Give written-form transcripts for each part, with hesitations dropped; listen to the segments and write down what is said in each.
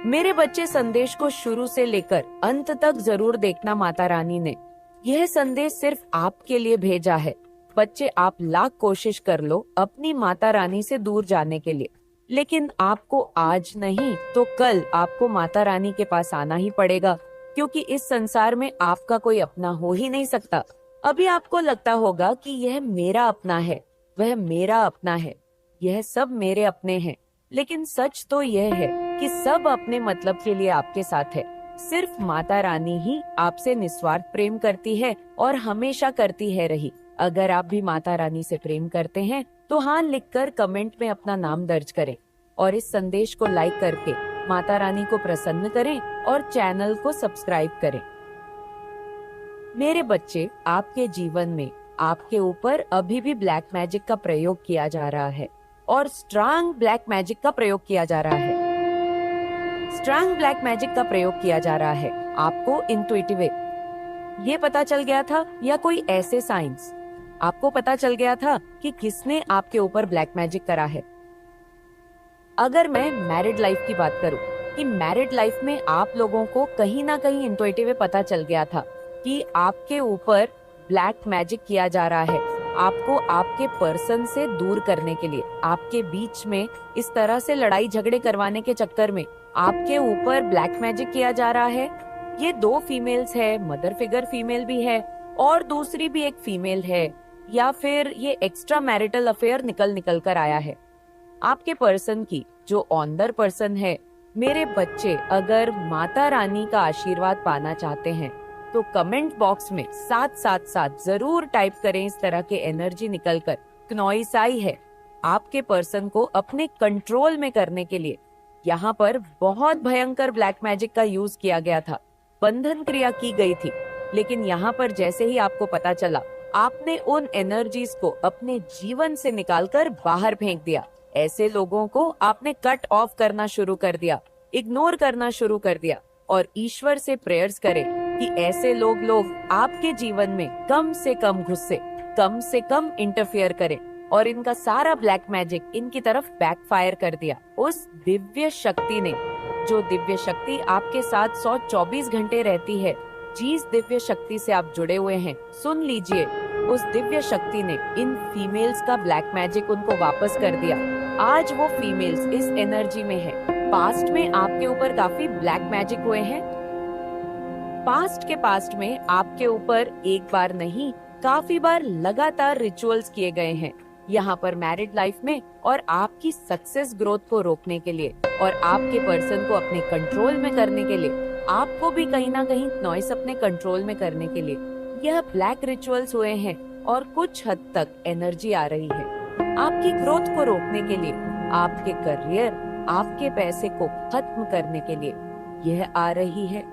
मेरे बच्चे संदेश को शुरू से लेकर अंत तक जरूर देखना। माता रानी ने यह संदेश सिर्फ आपके लिए भेजा है। बच्चे, आप लाख कोशिश कर लो अपनी माता रानी से दूर जाने के लिए, लेकिन आपको आज नहीं तो कल आपको माता रानी के पास आना ही पड़ेगा, क्योंकि इस संसार में आपका कोई अपना हो ही नहीं सकता। अभी आपको लगता होगा कि यह मेरा अपना है, वह मेरा अपना है, यह सब मेरे अपने हैं, लेकिन सच तो यह है कि सब अपने मतलब के लिए आपके साथ है। सिर्फ माता रानी ही आपसे निस्वार्थ प्रेम करती है और हमेशा करती है रही। अगर आप भी माता रानी से प्रेम करते हैं तो हाँ लिखकर कमेंट में अपना नाम दर्ज करें और इस संदेश को लाइक करके माता रानी को प्रसन्न करें और चैनल को सब्सक्राइब करें। मेरे बच्चे, आपके जीवन में आपके ऊपर अभी भी ब्लैक मैजिक का प्रयोग किया जा रहा है और स्ट्रांग ब्लैक मैजिक का प्रयोग किया जा रहा है। स्ट्रांग ब्लैक मैजिक का प्रयोग किया जा रहा है। आपको इंट्यूटिव ये पता चल गया था या कोई ऐसे साइंस आपको पता चल गया था कि किसने आपके ऊपर ब्लैक मैजिक करा है? अगर मैं मैरिड लाइफ की बात करूं कि मैरिड लाइफ में आप लोगों को कहीं ना कहीं इंट्यूटिव पता चल गया था कि आपके ऊपर ब्लैक मैजिक किया जा रहा है, आपको आपके पर्सन से दूर करने के लिए, आपके बीच में इस तरह से लड़ाई झगड़े करवाने के चक्कर में आपके ऊपर ब्लैक मैजिक किया जा रहा है। ये 2 फीमेल्स है, मदर फिगर फीमेल भी है और दूसरी भी एक फीमेल है, या फिर ये एक्स्ट्रा मैरिटल अफेयर निकल कर आया है आपके पर्सन की, जो ऑनर पर्सन है। मेरे बच्चे, अगर माता रानी का आशीर्वाद पाना चाहते हैं तो कमेंट बॉक्स में 777 जरूर टाइप करें। इस तरह के एनर्जी निकलकर क्नॉइस आई है आपके पर्सन को अपने कंट्रोल में करने के लिए। यहाँ पर बहुत भयंकर ब्लैक मैजिक का यूज किया गया था, बंधन क्रिया की गई थी, लेकिन यहाँ पर जैसे ही आपको पता चला, आपने उन एनर्जीज को अपने जीवन से निकालकर बाहर फेंक दिया। ऐसे लोगों को आपने कट ऑफ करना शुरू कर दिया, इग्नोर करना शुरू कर दिया और ईश्वर से प्रेयर्स करें कि ऐसे लोग आपके जीवन में कम से कम घुसे, कम से कम इंटरफियर करें और इनका सारा ब्लैक मैजिक इनकी तरफ बैकफायर कर दिया। उस दिव्य शक्ति ने, जो दिव्य शक्ति आपके साथ 124 घंटे रहती है, जिस दिव्य शक्ति से आप जुड़े हुए हैं, सुन लीजिए, उस दिव्य शक्ति ने इन फीमेल्स का ब्लैक मैजिक उनको वापस कर दिया। आज वो फीमेल्स इस एनर्जी में है। पास्ट में आपके ऊपर काफी ब्लैक मैजिक हुए हैं। पास्ट में आपके ऊपर एक बार नहीं, काफी बार लगातार रिचुअल्स किए गए हैं यहाँ पर मैरिड लाइफ में, और आपकी सक्सेस ग्रोथ को रोकने के लिए और आपके पर्सन को अपने कंट्रोल में करने के लिए, आपको भी कहीं ना कहीं नॉइस अपने कंट्रोल में करने के लिए यह ब्लैक रिचुअल्स हुए हैं और कुछ हद तक एनर्जी आ रही है आपकी ग्रोथ को रोकने के लिए, आपके करियर, आपके पैसे को खत्म करने के लिए यह आ रही है।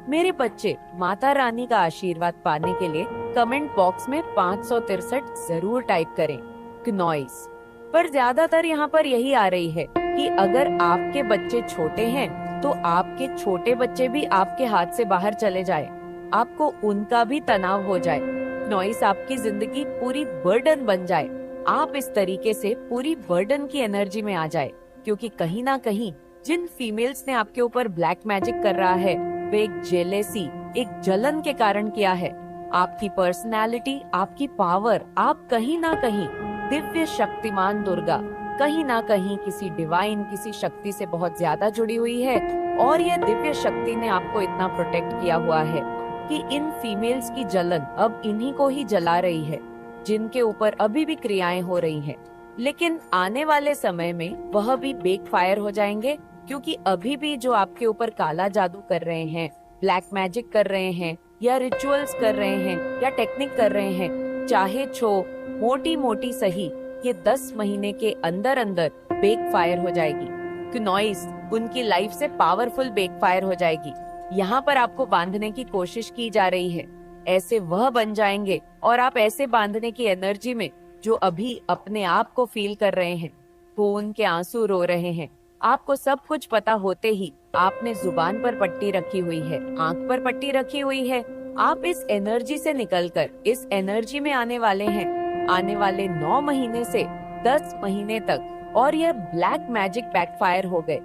मेरे बच्चे, माता रानी का आशीर्वाद पाने के लिए कमेंट बॉक्स में 563 जरूर टाइप करें क्नॉइस। पर ज्यादातर यहाँ पर यही आ रही है कि अगर आपके बच्चे छोटे हैं तो आपके छोटे बच्चे भी आपके हाथ से बाहर चले जाए, आपको उनका भी तनाव हो जाए, क्नॉइस आपकी जिंदगी पूरी बर्डन बन जाए, आप इस तरीके से पूरी बर्डन की एनर्जी में आ जाए, क्योंकि कहीं ना कहीं जिन फीमेल्स ने आपके ऊपर ब्लैक मैजिक कर रहा है वे एक जेलेसी, एक जलन के कारण किया है। आपकी पर्सनालिटी, आपकी पावर, आप कहीं ना कहीं दिव्य शक्तिमान दुर्गा, कहीं ना कहीं किसी डिवाइन, किसी शक्ति से बहुत ज्यादा जुड़ी हुई है और यह दिव्य शक्ति ने आपको इतना प्रोटेक्ट किया हुआ है कि इन फीमेल्स की जलन अब इन्हीं को ही जला रही है, जिनके ऊपर अभी भी क्रियाएं हो रही हैं। लेकिन आने वाले समय में वह भी बेक फायर हो जाएंगे, क्योंकि अभी भी जो आपके ऊपर काला जादू कर रहे हैं, ब्लैक मैजिक कर रहे हैं या रिचुअल्स कर रहे हैं या टेक्निक कर रहे हैं, चाहे छो मोटी मोटी सही, ये 10 महीने के अंदर अंदर बेक फायर हो जाएगी। क्नॉइस उनकी लाइफ से पावरफुल बेक फायर हो जाएगी। यहाँ पर आपको बांधने की कोशिश की जा रही है, ऐसे वह बन जाएंगे और आप ऐसे बांधने की एनर्जी में जो अभी अपने आप को फील कर रहे हैं, खून के आंसू रो रहे हैं, आपको सब कुछ पता होते ही आपने जुबान पर पट्टी रखी हुई है, आंख पर पट्टी रखी हुई है, आप इस एनर्जी से निकलकर इस एनर्जी में आने वाले हैं, आने वाले 9 महीने से 10 महीने तक, और यह ब्लैक मैजिक बैकफायर हो गए।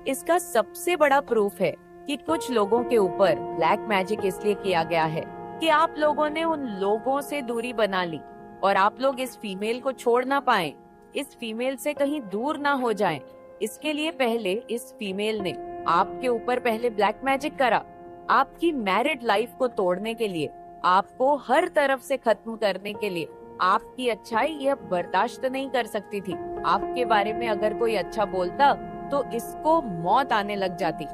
इसका सबसे बड़ा प्रूफ है कि कुछ लोगों के ऊपर ब्लैक मैजिक इसलिए किया गया है कि आप लोगों ने उन लोगों से दूरी बना ली और आप लोग इस फीमेल को छोड़ ना पाए, इस फीमेल से कहीं दूर ना हो जाएं। इसके लिए पहले इस फीमेल ने आपके ऊपर पहले ब्लैक मैजिक करा, आपकी मैरिड लाइफ को तोड़ने के लिए, आपको हर तरफ से खत्म करने के लिए। आपकी अच्छाई यह बर्दाश्त नहीं कर सकती थी। आपके बारे में अगर कोई अच्छा बोलता तो इसको मौत आने लग जाती।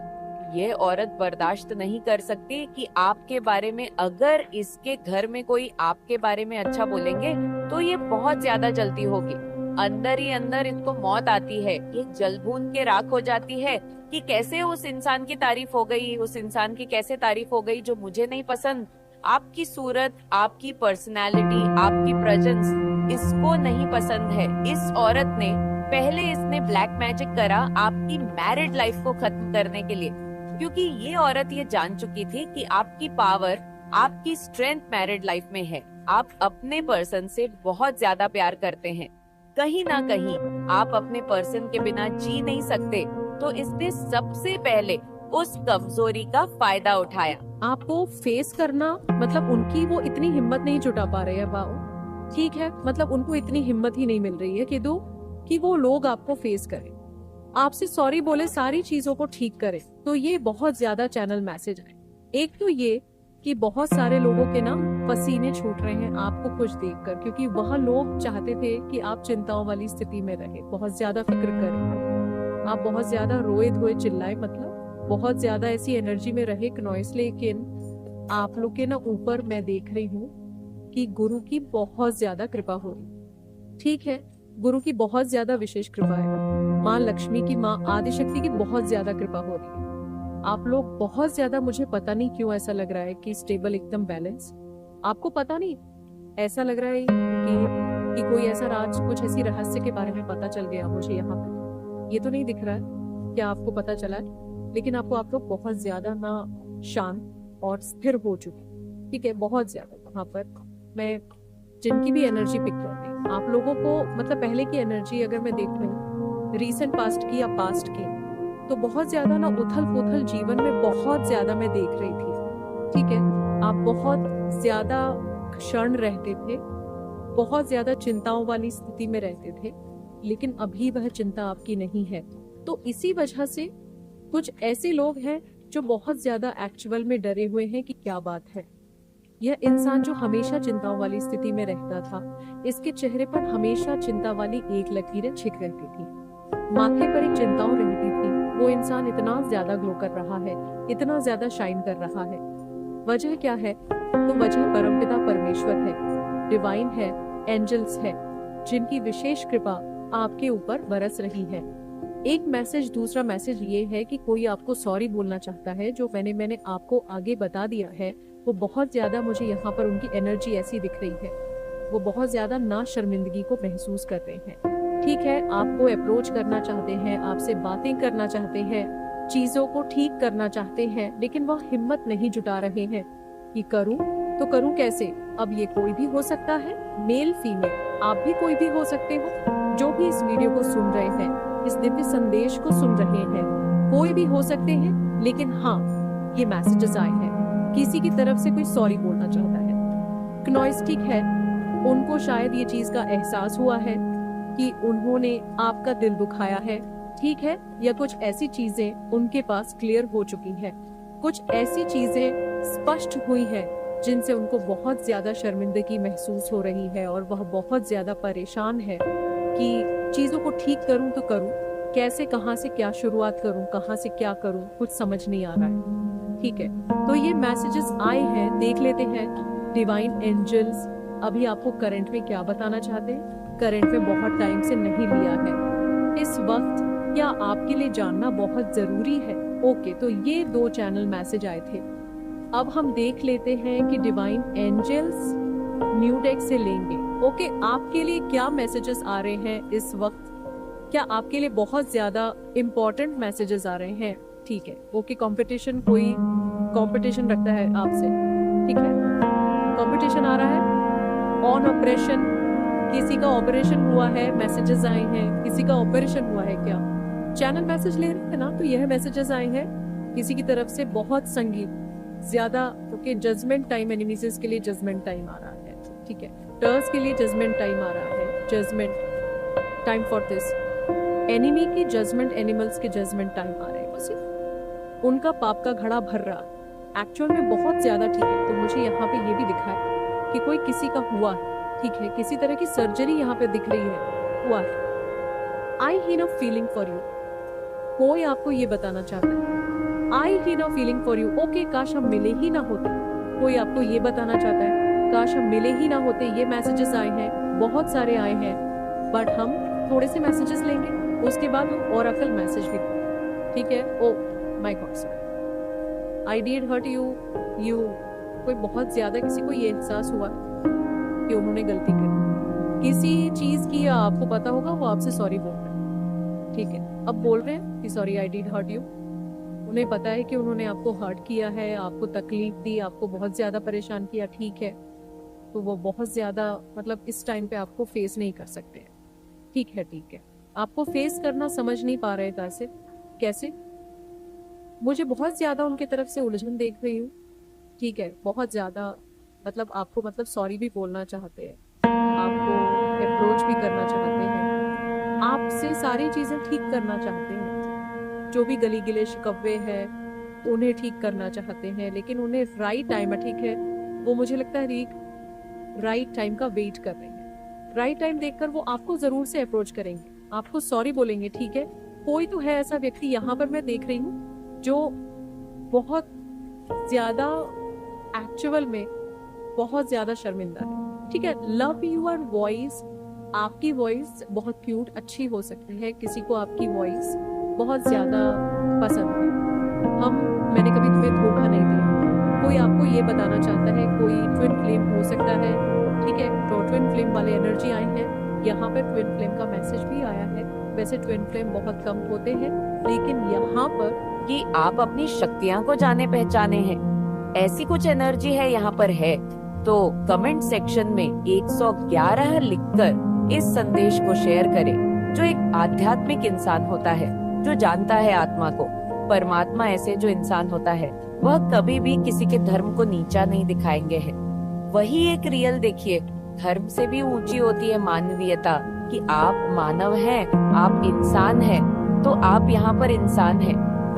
ये औरत बर्दाश्त नहीं कर सकती कि आपके बारे में अगर इसके घर में कोई आपके बारे में अच्छा बोलेंगे तो ये बहुत ज्यादा जलती होगी। अंदर ही अंदर इसको मौत आती है, ये जल भून के राख हो जाती है कि कैसे उस इंसान की तारीफ हो गई, उस इंसान की कैसे तारीफ हो गई जो मुझे नहीं पसंद। आपकी सूरत, आपकी पर्सनालिटी, आपकी प्रेजेंस इसको नहीं पसंद है। इस औरत ने पहले इसने ब्लैक मैजिक करा आपकी मैरिड लाइफ को खत्म करने के लिए, क्योंकि ये औरत ये जान चुकी थी कि आपकी पावर, आपकी स्ट्रेंथ मैरिड लाइफ में है। आप अपने पर्सन से बहुत ज्यादा प्यार करते हैं, कहीं ना कहीं आप अपने पर्सन के बिना जी नहीं सकते। तो इसने सबसे पहले उस कमजोरी का फायदा उठाया। आपको फेस करना, मतलब उनकी वो इतनी हिम्मत नहीं जुटा पा रहे हैं भाव, ठीक है, मतलब उनको इतनी हिम्मत ही नहीं मिल रही है कि वो लोग आपको फेस करें, आपसे सॉरी बोले, सारी चीजों को ठीक करें। तो ये बहुत ज्यादा चैनल मैसेज है। एक तो ये कि बहुत सारे लोगों के ना पसीने छूट रहे हैं आपको कुछ देखकर, क्योंकि वह लोग चाहते थे कि आप चिंताओं वाली स्थिति में रहे, बहुत ज्यादा फिक्र करें, आप बहुत ज्यादा रोए धोए चिल्लाए, मतलब बहुत ज्यादा ऐसी एनर्जी में रहे नॉइस। लेकिन आप लोग के ना ऊपर मैं देख रही हूँ कि गुरु की बहुत ज्यादा कृपा हो रही, ठीक है, गुरु की बहुत ज्यादा विशेष कृपा है, माँ लक्ष्मी की, माँ आदिशक्ति की बहुत ज्यादा कृपा हो रही है। आप लोग बहुत ज्यादा, मुझे पता नहीं क्यों ऐसा लग रहा है कि स्टेबल, एकदम बैलेंस। आपको पता नहीं, ऐसा लग रहा है कि कोई ऐसा राज, कुछ ऐसी रहस्य के बारे में पता चल गया मुझे यहाँ पे। ये तो नहीं दिख रहा है क्या आपको पता चला है, लेकिन आप लोग बहुत ज्यादा ना शांत और स्थिर हो चुके, ठीक है, बहुत ज्यादा। वहां पर मैं जिनकी भी एनर्जी पिक कर रही हूँ, आप लोगों को, मतलब पहले की एनर्जी अगर मैं देख लूँ, रीसेंट पास्ट की या पास्ट की, तो बहुत ज्यादा ना उथल पुथल जीवन में बहुत ज्यादा मैं देख रही थी, ठीक है। आप बहुत ज्यादा क्षण रहते थे, बहुत ज्यादा चिंताओं वाली स्थिति में रहते थे, लेकिन अभी वह चिंता आपकी नहीं है। तो इसी वजह से कुछ ऐसे लोग हैं जो बहुत ज्यादा एक्चुअल में डरे हुए हैं कि क्या बात है। यह इंसान जो हमेशा चिंताओं वाली स्थिति में रहता था, इसके चेहरे पर हमेशा चिंता वाली एक लकीरें छिप रहती थी, माथे पर एक चिंताओं रहती थी। वो इंसान इतना ज्यादा ग्लो कर रहा है, इतना ज्यादा शाइन कर रहा है। वजह क्या है? तो वजह परमपिता परमेश्वर है, डिवाइन है, एंजल्स है, जिनकी विशेष कृपा आपके ऊपर बरस रही है। एक मैसेज, दूसरा मैसेज ये है कि कोई आपको सॉरी बोलना चाहता है, जो मैंने आपको आगे बता दिया है। वो बहुत ज्यादा, मुझे यहाँ पर उनकी एनर्जी ऐसी दिख रही है, वो बहुत ज्यादा ना शर्मिंदगी को महसूस कर रहे हैं, ठीक है। आपको अप्रोच करना चाहते हैं, आपसे बातें करना चाहते हैं, चीजों को ठीक करना चाहते हैं, लेकिन वह हिम्मत नहीं जुटा रहे हैं कि करूं तो करूं कैसे। अब ये कोई भी हो सकता है, मेल फीमेल, आप भी कोई भी हो सकते हो, जो भी इस वीडियो को सुन रहे हैं, इस दिव्य संदेश को सुन रहे हैं, कोई भी हो सकते हैं। लेकिन हाँ, ये मैसेजेस आए हैं, किसी की तरफ से कोई सॉरी बोलना चाहता है, क्नॉइस, ठीक है। उनको शायद ये चीज का एहसास हुआ है कि उन्होंने आपका दिल दुखाया है, ठीक है, या कुछ ऐसी चीजें उनके पास क्लियर हो चुकी है, कुछ ऐसी चीजें स्पष्ट हुई है जिनसे उनको बहुत ज्यादा शर्मिंदगी महसूस हो रही है, और वह बहुत ज्यादा परेशान है कि चीजों को ठीक करूं तो करूं कैसे, कहां से क्या शुरुआत करूं, कहां से क्या करूं, कुछ समझ नहीं आ रहा है, ठीक है। तो ये मैसेजेस आए हैं, देख लेते हैं डिवाइन एंजल्स अभी आपको करंट में क्या बताना चाहते हैं। करंट में बहुत टाइम से नहीं लिया है, इस वक्त क्या आपके लिए जानना बहुत जरूरी है। ओके, तो ये 2 चैनल मैसेज आए थे। अब हम देख लेते हैं कि डिवाइन एंजल्स न्यू डेक से लेंगे। ओके, आपके लिए क्या मैसेजेस आ रहे हैं इस वक्त, क्या आपके लिए बहुत ज्यादा इम्पोर्टेंट मैसेजेस आ रहे हैं, ठीक है। ओके, कंपटीशन, कोई कंपटीशन रखता है आपसे, ठीक है, कंपटीशन आ रहा है, ऑन ऑपरेशन, किसी का ऑपरेशन हुआ है, मैसेजेस आए हैं, किसी का ऑपरेशन हुआ है क्या, चैनल मैसेज ले रहे हैं ना, तो यह मैसेजेस आए हैं किसी की तरफ से बहुत संगीत ज्यादा, ओके, जजमेंट टाइम, एनिमीज के लिए जजमेंट टाइम आ रहा है, ठीक है, टर्स के लिए जजमेंट टाइम आ रहा है, judgement time for this, enemy की जजमेंट, एनिमल्स के जजमेंट टाइम आ रहे हैं, बस उनका पाप का घड़ा भर रहा एक्चुअल में बहुत ज्यादा, ठीक है। तो मुझे यहाँ पे ये भी दिखा है कि कोई किसी का हुआ है, ठीक है, किसी तरह की सर्जरी यहाँ पे दिख रही है, हुआ है। आई हीन अ फीलिंग फॉर यू, कोई आपको ये बताना चाहता है, आई हीन a feeling for you, okay, काश हम मिले ही ना होते, कोई आपको ये बताना चाहता है काश हम मिले ही ना होते। ये मैसेजेस आए हैं, बहुत सारे आए हैं, बट हम थोड़े से मैसेजेस लेंगे, उसके बाद हम ओरेकल मैसेज भी, ठीक है। Oh my god sir, I did hurt you, कोई बहुत ज्यादा किसी को ये एहसास हुआ कि उन्होंने गलती करी किसी चीज की, या आपको पता होगा वो आपसे सॉरी बोल रहे हैं, ठीक है, अब बोल रहे हैं कि sorry I did hurt you, उन्हें पता है कि उन्होंने आपको हर्ट किया है, आपको तकलीफ दी, आपको बहुत ज्यादा परेशान किया, ठीक है, तो वो बहुत ज्यादा मतलब इस टाइम पे आपको फेस नहीं कर सकते हैं, ठीक है, आपको फेस करना समझ नहीं पा रहे कैसे कैसे, मुझे बहुत ज्यादा उनके तरफ से उलझन देख रही हूँ, ठीक है, बहुत ज्यादा, मतलब आपको मतलब सॉरी भी बोलना चाहते हैं, आपको अप्रोच भी करना चाहते हैं, आपसे सारी चीजें ठीक करना चाहते हैं, जो भी गली गिले शिकवे हैं उन्हें ठीक करना चाहते हैं, लेकिन उन्हें राइट टाइम है, ठीक है, वो मुझे लगता है राइट टाइम का वेट कर रहे हैं, राइट टाइम देखकर वो आपको जरूर से अप्रोच करेंगे, आपको सॉरी बोलेंगे, ठीक है। कोई तो है ऐसा व्यक्ति यहाँ पर मैं देख रही हूँ जो बहुत ज्यादा एक्चुअल में बहुत ज्यादा शर्मिंदा है, ठीक है। लव यूर वॉइस, आपकी वॉइस बहुत क्यूट अच्छी हो सकती है, किसी को आपकी वॉइस बहुत ज्यादा पसंद है, मैंने कभी तुम्हें धोखा नहीं दिया, कोई आपको ये बताना चाहता है, कोई ट्विन फ्लेम हो सकता है, ठीक है, तो ट्विन फ्लेम वाले एनर्जी आए हैं, यहाँ पर ट्विन फ्लेम का मैसेज भी आया है, वैसे ट्विन फ्लेम बहुत कम होते हैं, लेकिन यहाँ पर कि आप अपनी शक्तियाँ को जाने पहचाने हैं, ऐसी कुछ एनर्जी है यहाँ पर है, तो कमेंट सेक्शन में 111 लिखकर इस संदेश को शेयर करें। जो एक आध्यात्मिक इंसान होता है, जो जानता है आत्मा को, परमात्मा ऐसे जो इंसान होता है वह कभी भी किसी के धर्म को नीचा नहीं दिखाएंगे है। वही एक रियल, देखिए, धर्म से भी ऊंची होती है मानवीयता, कि आप मानव हैं, आप इंसान हैं, तो आप यहाँ पर इंसान हैं,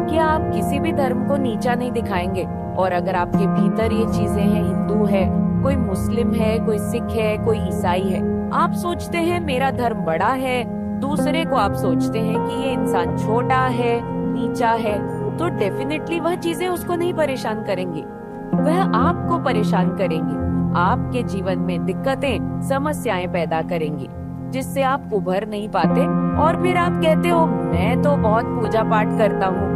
कि आप किसी भी धर्म को नीचा नहीं दिखाएंगे। और अगर आपके भीतर ये चीजें हैं, हिंदू है, कोई मुस्लिम है, कोई सिख है, कोई ईसाई है, आप सोचते हैं मेरा धर्म बड़ा है, दूसरे को आप सोचते हैं कि ये इंसान छोटा है, नीचा है, तो डेफिनेटली वह चीजें उसको नहीं परेशान करेंगी, वह आपको परेशान करेंगी, आपके जीवन में दिक्कतें, समस्याएं पैदा करेंगी, जिससे आप उभर नहीं पाते। और फिर आप कहते हो मैं तो बहुत पूजा पाठ करता हूँ,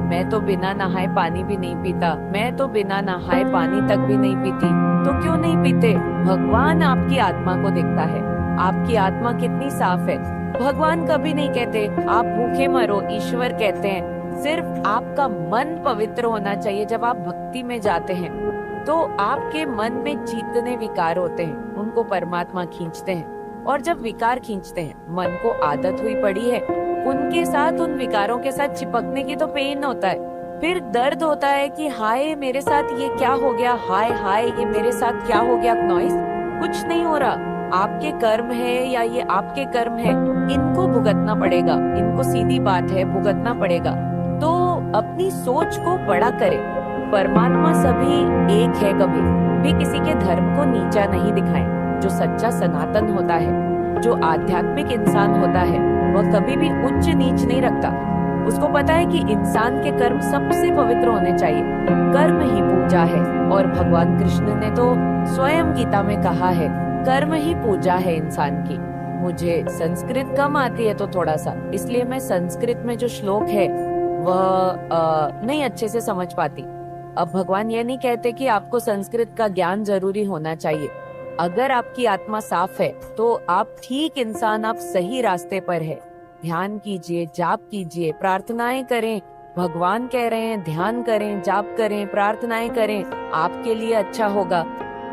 मैं तो बिना नहाए पानी भी नहीं पीता, मैं तो बिना नहाए पानी तक भी नहीं पीती, तो क्यों नहीं पीते? भगवान आपकी आत्मा को देखता है, आपकी आत्मा कितनी साफ है। भगवान कभी नहीं कहते आप भूखे मरो, ईश्वर कहते हैं सिर्फ आपका मन पवित्र होना चाहिए। जब आप भक्ति में जाते हैं तो आपके मन में जितने विकार होते हैं उनको परमात्मा खींचते हैं, और जब विकार खींचते हैं, मन को आदत हुई पड़ी है उनके साथ, उन विकारों के साथ चिपकने की, तो पेन होता है, फिर दर्द होता है कि हाय मेरे साथ ये क्या हो गया, हाय हाय ये मेरे साथ क्या हो गया। नॉइस, कुछ नहीं हो रहा, आपके कर्म है या ये आपके कर्म है, इनको भुगतना पड़ेगा, इनको सीधी बात है भुगतना पड़ेगा। तो अपनी सोच को बड़ा करें, परमात्मा सभी एक है, कभी भी किसी के धर्म को नीचा नहीं दिखाएं। जो सच्चा सनातन होता है, जो आध्यात्मिक इंसान होता है, वह कभी भी उच्च नीच नहीं रखता। उसको पता है कि इंसान के कर्म सबसे पवित्र होने चाहिए, कर्म ही पूजा है। और भगवान कृष्ण ने तो स्वयं गीता में कहा है कर्म ही पूजा है इंसान की। मुझे संस्कृत कम आती है तो थोड़ा सा, इसलिए मैं संस्कृत में जो श्लोक है वह नहीं अच्छे से समझ पाती। अब भगवान ये नहीं कहते कि आपको संस्कृत का ज्ञान जरूरी होना चाहिए। अगर आपकी आत्मा साफ है तो आप ठीक इंसान, आप सही रास्ते पर है। ध्यान कीजिए, जाप कीजिए, प्रार्थनाएं करें। भगवान कह रहे हैं ध्यान करें, जाप करें, प्रार्थनाएं करें, आपके लिए अच्छा होगा।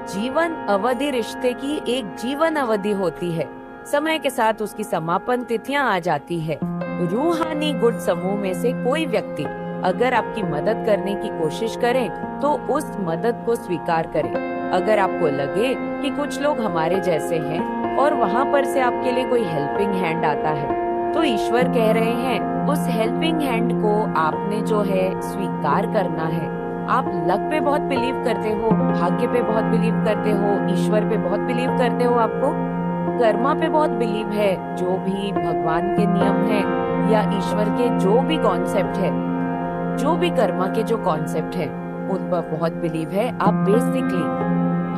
जीवन अवधि रिश्ते की एक जीवन अवधि होती है, समय के साथ उसकी समापन तिथियां आ जाती है। रूहानी गुड समूह में से कोई व्यक्ति अगर आपकी मदद करने की कोशिश करे तो उस मदद को स्वीकार करें। अगर आपको लगे कि कुछ लोग हमारे जैसे हैं और वहाँ पर से आपके लिए कोई हेल्पिंग हैंड आता है, तो ईश्वर कह रहे हैं उस हेल्पिंग हैंड को आपने जो है स्वीकार करना है। आप लक पे बहुत बिलीव करते हो, भाग्य पे बहुत बिलीव करते हो, ईश्वर पे बहुत बिलीव करते हो, आपको कर्मा पे बहुत बिलीव है। जो भी भगवान के नियम है या ईश्वर के जो भी कॉन्सेप्ट है, जो भी कर्मा के जो कॉन्सेप्ट है, उन पर बहुत बिलीव है। आप बेसिकली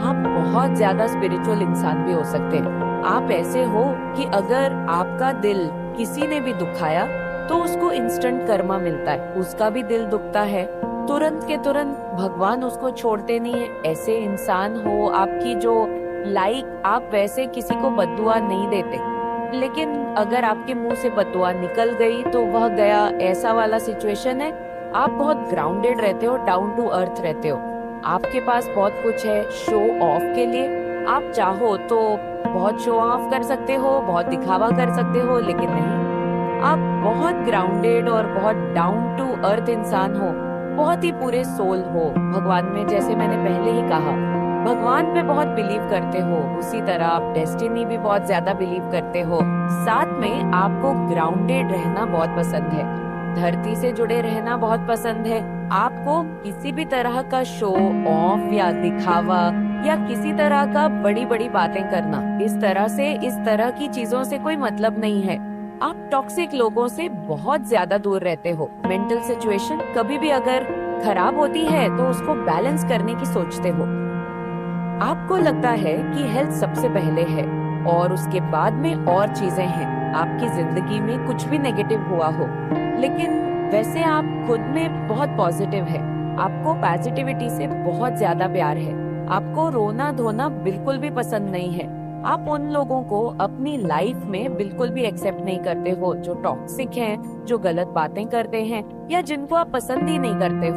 आप बहुत ज्यादा स्पिरिचुअल इंसान भी हो सकते हैं। आप ऐसे हो कि अगर आपका दिल किसी ने भी दुखाया तो उसको इंस्टेंट कर्मा मिलता है। उसका भी दिल दुखता है, तुरंत के तुरंत भगवान उसको छोड़ते नहीं है। ऐसे इंसान हो आपकी जो आप वैसे किसी को बद्दुआ नहीं देते, लेकिन अगर आपके मुंह से बद्दुआ निकल गई तो वह गया, ऐसा वाला सिचुएशन है। आप बहुत ग्राउंडेड रहते हो, डाउन टू अर्थ रहते हो। आपके पास बहुत कुछ है शो ऑफ के लिए। आप चाहो तो बहुत शो ऑफ कर सकते हो, बहुत दिखावा कर सकते हो, लेकिन नहीं, आप बहुत ग्राउंडेड और बहुत डाउन टू अर्थ इंसान हो, बहुत ही पूरे सोल हो। भगवान में, जैसे मैंने पहले ही कहा, भगवान पे बहुत बिलीव करते हो, उसी तरह आप डेस्टिनी भी बहुत ज्यादा बिलीव करते हो। साथ में आपको ग्राउंडेड रहना बहुत पसंद है, धरती से जुड़े रहना बहुत पसंद है। आपको किसी भी तरह का शो ऑफ या दिखावा या किसी तरह का बड़ी बड़ी बातें करना, इस तरह की चीजों से कोई मतलब नहीं है। आप टॉक्सिक लोगों से बहुत ज्यादा दूर रहते हो। मेंटल सिचुएशन कभी भी अगर खराब होती है तो उसको बैलेंस करने की सोचते हो। आपको लगता है कि हेल्थ सबसे पहले है और उसके बाद में और चीजें हैं। आपकी जिंदगी में कुछ भी नेगेटिव हुआ हो, लेकिन वैसे आप खुद में बहुत पॉजिटिव है। आपको पॉजिटिविटी से बहुत ज्यादा प्यार है। आपको रोना धोना बिल्कुल भी पसंद नहीं है। आप उन लोगों को अपनी लाइफ में बिल्कुल भी एक्सेप्ट नहीं करते हो जो टॉक्सिक हैं, जो गलत बातें करते हैं या जिनको आप पसंद ही नहीं करते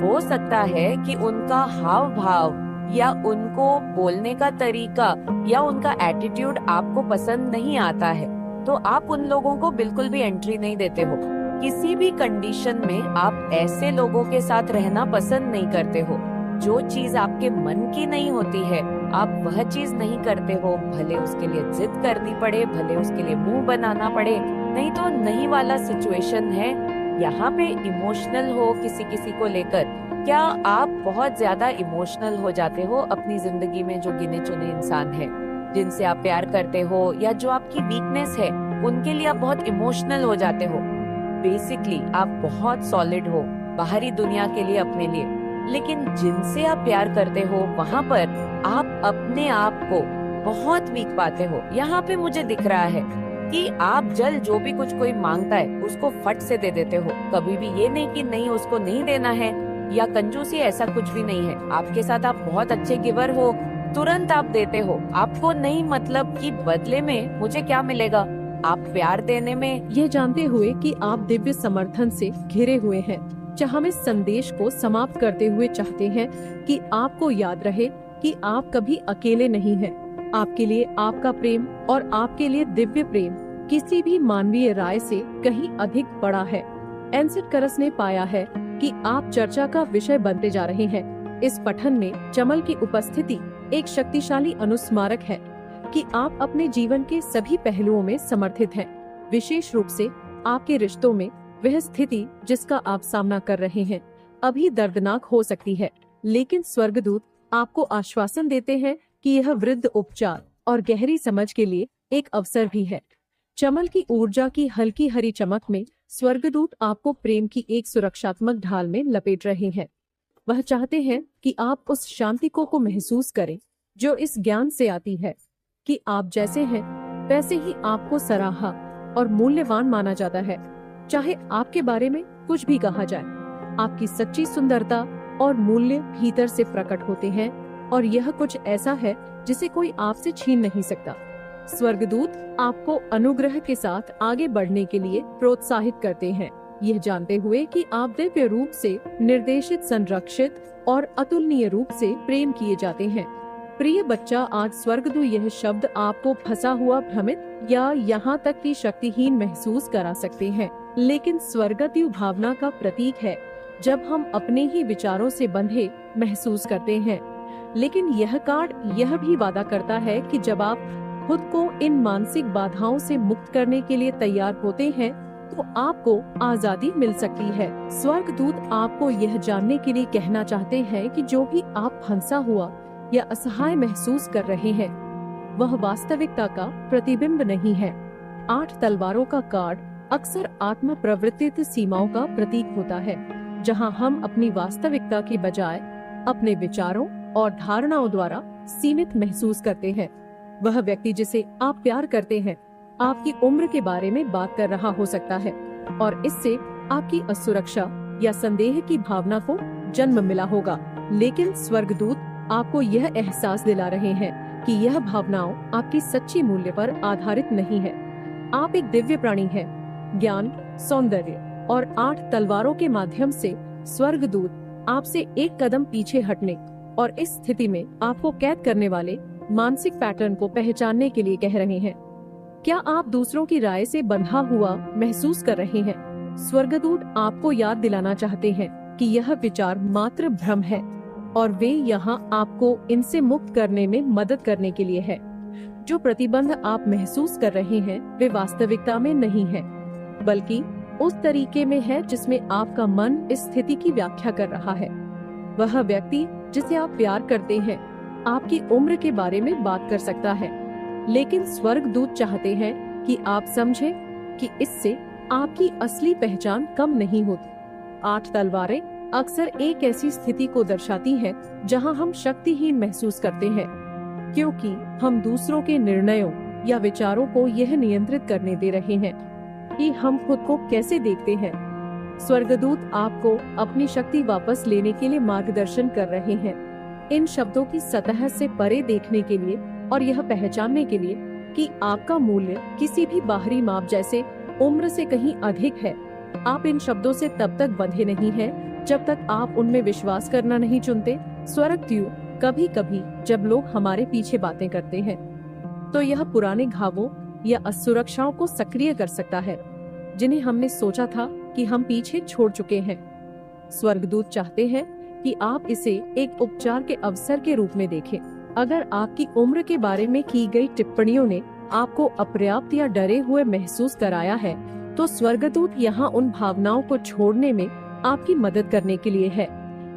हो सकता है कि उनका हाव भाव या उनको बोलने का तरीका या उनका एटीट्यूड आपको पसंद नहीं आता है, तो आप उन लोगों को बिल्कुल भी एंट्री नहीं देते हो। किसी भी कंडीशन में आप ऐसे लोगों के साथ रहना पसंद नहीं करते हो। जो चीज आपके मन की नहीं होती है, आप वह चीज नहीं करते हो, भले उसके लिए जिद करनी पड़े, भले उसके लिए मुंह बनाना पड़े, नहीं तो नहीं वाला सिचुएशन है। यहाँ पे इमोशनल हो किसी को लेकर, क्या आप बहुत ज्यादा इमोशनल हो जाते हो अपनी जिंदगी में? जो गिने चुने इंसान हैं जिनसे आप प्यार करते हो या जो आपकी वीकनेस है, उनके लिए आप बहुत इमोशनल हो जाते हो। बेसिकली आप बहुत सॉलिड हो बाहरी दुनिया के लिए, अपने लिए, लेकिन जिनसे आप प्यार करते हो वहाँ पर आप अपने आप को बहुत वीक पाते हो। यहाँ पे मुझे दिख रहा है कि आप जो भी कुछ कोई मांगता है उसको फट से दे देते हो। कभी भी ये नहीं कि नहीं उसको नहीं देना है या कंजूसी, ऐसा कुछ भी नहीं है। आपके साथ आप बहुत अच्छे गिवर हो, तुरंत आप देते हो। आपको नहीं मतलब कि बदले में मुझे क्या मिलेगा, आप प्यार देने में। ये जानते हुए कि आप दिव्य समर्थन से घिरे हुए हैं, हम इस संदेश को समाप्त करते हुए चाहते हैं कि आपको याद रहे कि आप कभी अकेले नहीं हैं। आपके लिए आपका प्रेम और आपके लिए दिव्य प्रेम किसी भी मानवीय राय से कहीं अधिक बड़ा है। एनसेट करस ने पाया है कि आप चर्चा का विषय बनते जा रहे हैं। इस पठन में चमल की उपस्थिति एक शक्तिशाली अनुस्मारक है कि आप अपने जीवन के सभी पहलुओं में समर्थित हैं। विशेष रूप से आपके रिश्तों में वह स्थिति जिसका आप सामना कर रहे हैं अभी दर्दनाक हो सकती है, लेकिन स्वर्गदूत आपको आश्वासन देते हैं कि यह वृद्ध उपचार और गहरी समझ के लिए एक अवसर भी है। चमल की ऊर्जा की हल्की हरी चमक में स्वर्गदूत आपको प्रेम की एक सुरक्षात्मक ढाल में लपेट रहे हैं। वह चाहते हैं कि आप उस शांति को महसूस करें जो इस ज्ञान से आती है कि आप जैसे हैं वैसे ही आपको सराहा और मूल्यवान माना जाता है, चाहे आपके बारे में कुछ भी कहा जाए। आपकी सच्ची सुंदरता और मूल्य भीतर से प्रकट होते हैं और यह कुछ ऐसा है जिसे कोई आपसे छीन नहीं सकता। स्वर्गदूत आपको अनुग्रह के साथ आगे बढ़ने के लिए प्रोत्साहित करते हैं, यह जानते हुए कि आप दिव्य रूप से निर्देशित, संरक्षित और अतुलनीय रूप से प्रेम किए जाते हैं। प्रिय बच्चा, आज स्वर्गदूत यह शब्द आपको फंसा हुआ, भ्रमित या यहाँ तक कि शक्तिहीन महसूस करा सकते हैं। लेकिन स्वर्गदूत भावना का प्रतीक है जब हम अपने ही विचारों से बंधे महसूस करते हैं। लेकिन यह कार्ड यह भी वादा करता है कि जब आप खुद को इन मानसिक बाधाओं से मुक्त करने के लिए तैयार होते हैं तो आपको आजादी मिल सकती है। स्वर्गदूत आपको यह जानने के लिए कहना चाहते हैं कि जो भी आप फंसा हुआ या असहाय महसूस कर रहे हैं वह वास्तविकता का प्रतिबिंब नहीं है। 8 तलवारों का कार्ड अक्सर आत्म प्रवृत्तित सीमाओं का प्रतीक होता है, जहां हम अपनी वास्तविकता के बजाय अपने विचारों और धारणाओं द्वारा सीमित महसूस करते हैं। वह व्यक्ति जिसे आप प्यार करते हैं आपकी उम्र के बारे में बात कर रहा हो सकता है और इससे आपकी असुरक्षा या संदेह की भावना को जन्म मिला होगा। लेकिन स्वर्गदूत आपको यह एहसास दिला रहे हैं कि यह भावनाओं आपकी सच्ची मूल्य पर आधारित नहीं है। आप एक दिव्य प्राणी हैं। ज्ञान, सौंदर्य और 8 तलवारों के माध्यम से स्वर्गदूत आपसे एक कदम पीछे हटने और इस स्थिति में आपको कैद करने वाले मानसिक पैटर्न को पहचानने के लिए कह रहे हैं। क्या आप दूसरों की राय से बंधा हुआ महसूस कर रहे हैं? स्वर्गदूत आपको याद दिलाना चाहते हैं कि यह विचार मात्र भ्रम है और वे यहाँ आपको इनसे मुक्त करने में मदद करने के लिए है। जो प्रतिबंध आप महसूस कर रहे हैं वे वास्तविकता में नहीं है, बल्कि उस तरीके में है जिसमें आपका मन इस स्थिति की व्याख्या कर रहा है। वह व्यक्ति जिसे आप प्यार करते हैं आपकी उम्र के बारे में बात कर सकता है, लेकिन स्वर्गदूत चाहते हैं कि आप समझें कि इससे आपकी असली पहचान कम नहीं होती। 8 तलवारें अक्सर एक ऐसी स्थिति को दर्शाती हैं जहां हम शक्तिहीन महसूस करते हैं, क्योंकि हम दूसरों के निर्णयों या विचारों को यह नियंत्रित करने दे रहे हैं कि हम खुद को कैसे देखते हैं। स्वर्गदूत आपको अपनी शक्ति वापस लेने के लिए मार्गदर्शन कर रहे हैं, इन शब्दों की सतह से परे देखने के लिए और यह पहचानने के लिए कि आपका मूल्य किसी भी बाहरी माप जैसे उम्र से कहीं अधिक है। आप इन शब्दों से तब तक बंधे नहीं हैं जब तक आप उनमें विश्वास करना नहीं चुनते। स्वर्गदूत कभी कभी जब लोग हमारे पीछे बातें करते हैं तो यह पुराने घावों या असुरक्षाओं को सक्रिय कर सकता है जिन्हें हमने सोचा था कि हम पीछे छोड़ चुके हैं। स्वर्गदूत चाहते हैं कि आप इसे एक उपचार के अवसर के रूप में देखें। अगर आपकी उम्र के बारे में की गई टिप्पणियों ने आपको अपर्याप्त या डरे हुए महसूस कराया है तो स्वर्गदूत यहाँ उन भावनाओं को छोड़ने में आपकी मदद करने के लिए है।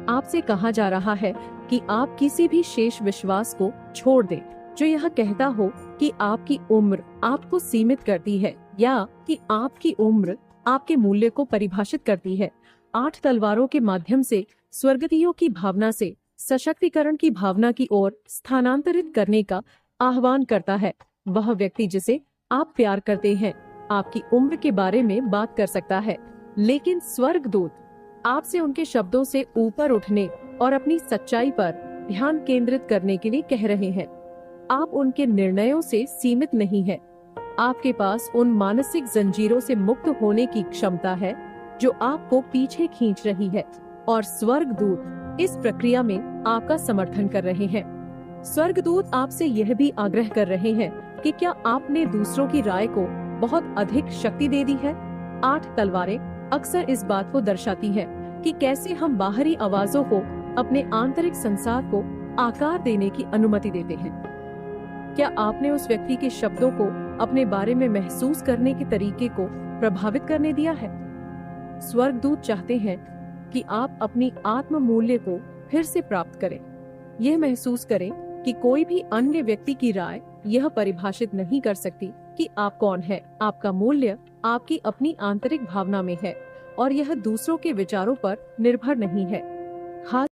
आपसे कहा जा रहा है कि आप किसी भी शेष विश्वास को छोड़ दें जो यह कहता हो कि आपकी उम्र आपको सीमित करती है या कि आपकी उम्र आपके मूल्य को परिभाषित करती है। 8 तलवारों के माध्यम से स्वर्गदूतों की भावना से सशक्तिकरण की भावना की ओर स्थानांतरित करने का आह्वान करता है। वह व्यक्ति जिसे आप प्यार करते हैं आपकी उम्र के बारे में बात कर सकता है, लेकिन स्वर्गदूत आपसे उनके शब्दों से ऊपर उठने और अपनी सच्चाई पर ध्यान केंद्रित करने के लिए कह रहे हैं। आप उनके निर्णयों से सीमित नहीं हैं। आपके पास उन मानसिक जंजीरों से मुक्त होने की क्षमता है जो आपको पीछे खींच रही है और स्वर्गदूत इस प्रक्रिया में आपका समर्थन कर रहे हैं। स्वर्गदूत आपसे यह भी आग्रह कर रहे हैं कि क्या आपने दूसरों की राय को बहुत अधिक शक्ति दे दी है। 8 तलवारें अक्सर इस बात को दर्शाती हैं कि कैसे हम बाहरी आवाजों को अपने आंतरिक संसार को आकार देने की अनुमति देते हैं। क्या आपने उस व्यक्ति के शब्दों को अपने बारे में महसूस करने के तरीके को प्रभावित करने दिया है? स्वर्गदूत चाहते हैं कि आप अपनी आत्म मूल्य को फिर से प्राप्त करें। यह महसूस करें कि कोई भी अन्य व्यक्ति की राय यह परिभाषित नहीं कर सकती कि आप कौन हैं। आपका मूल्य आपकी अपनी आंतरिक भावना में है और यह दूसरों के विचारों पर निर्भर नहीं है।